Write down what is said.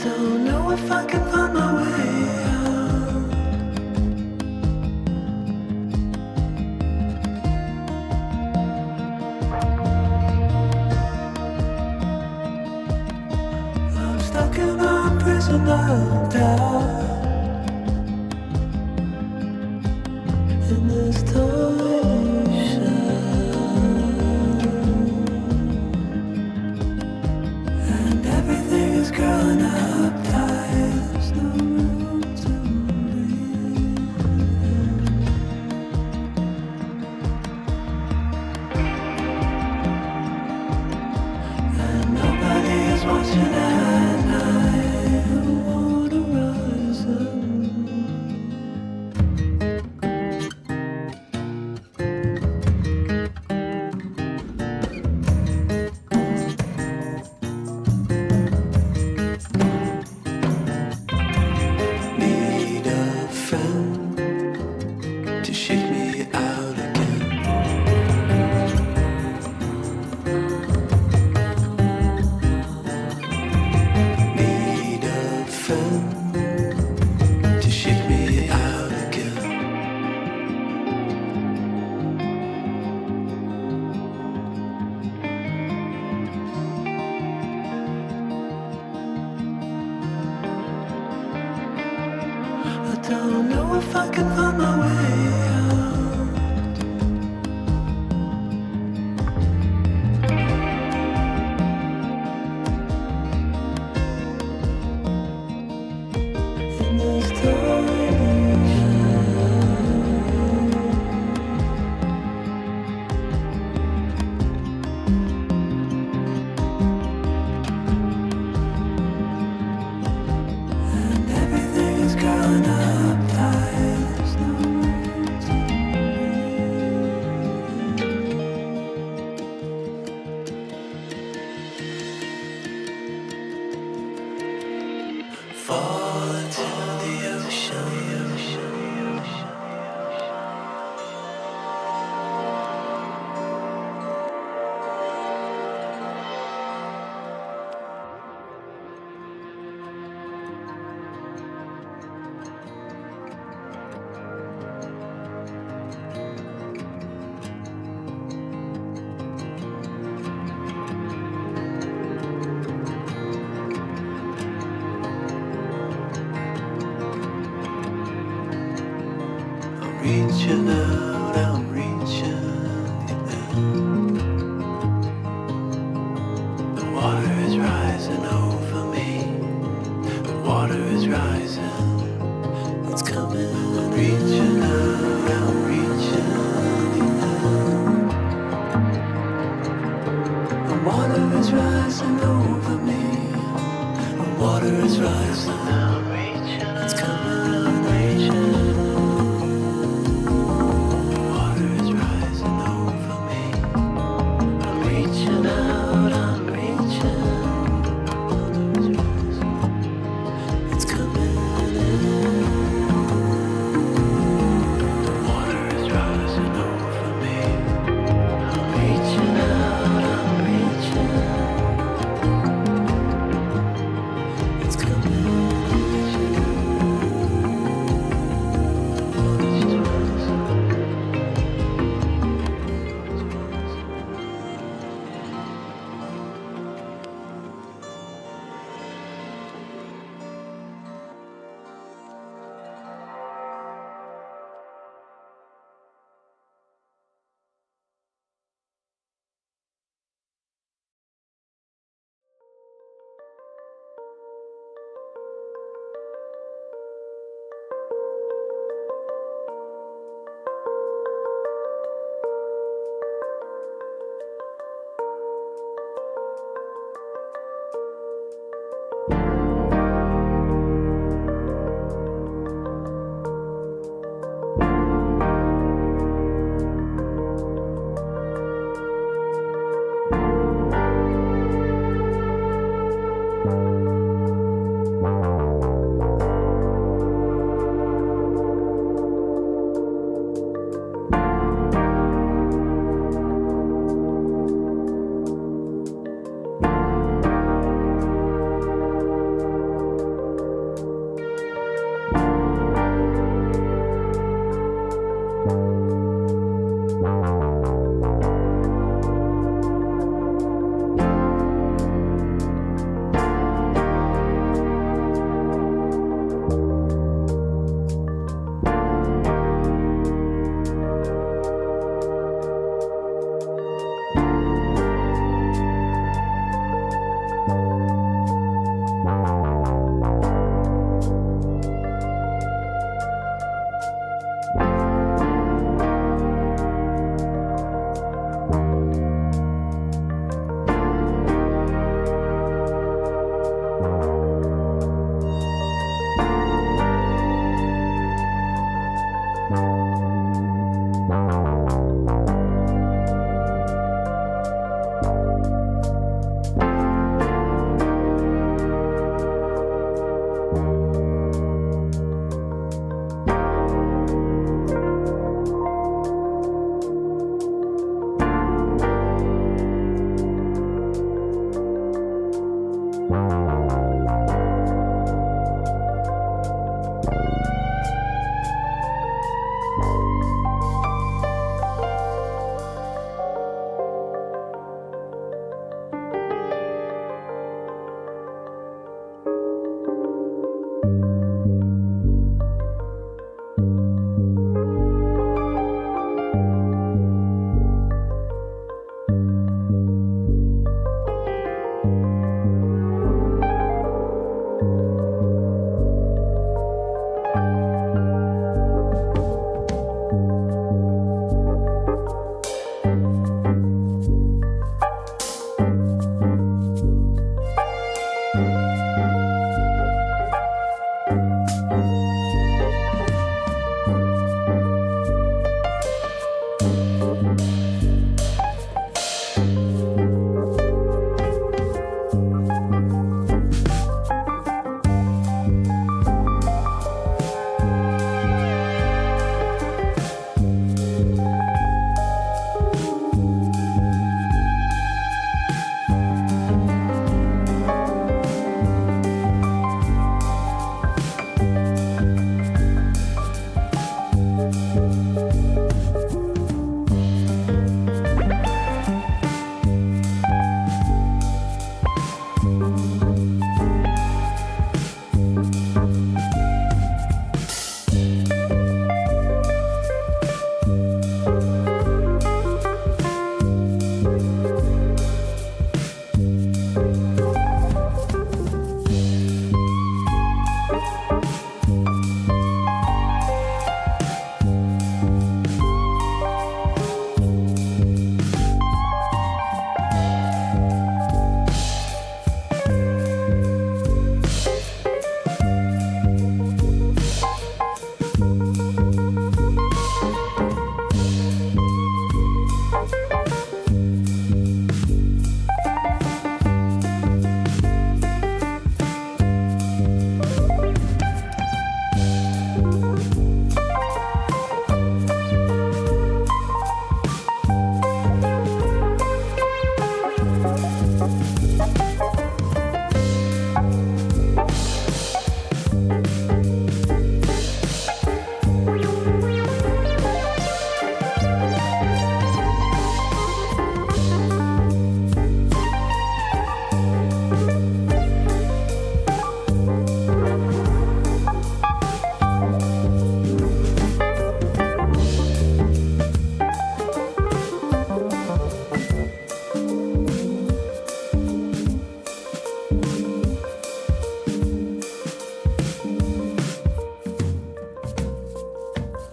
don't know if I can find my way out. I'm stuck in a prison of doubt. In this tiny shell, and everything is growing up tight. There's no room to breathe, and nobody is watching at night. I wanna rise up. Need a friend to shake me out again. Need a friend to shake me out again. I don't know if I can find my way out. In this tiny shell, and everything is growing up tight. There's no room to breathe. Fall into the ocean. I'm reaching out, I'm reaching out. The water is rising over me. The water is rising. It's coming. I'm reaching out, I'm reaching out. The water is rising over me. The water is rising now.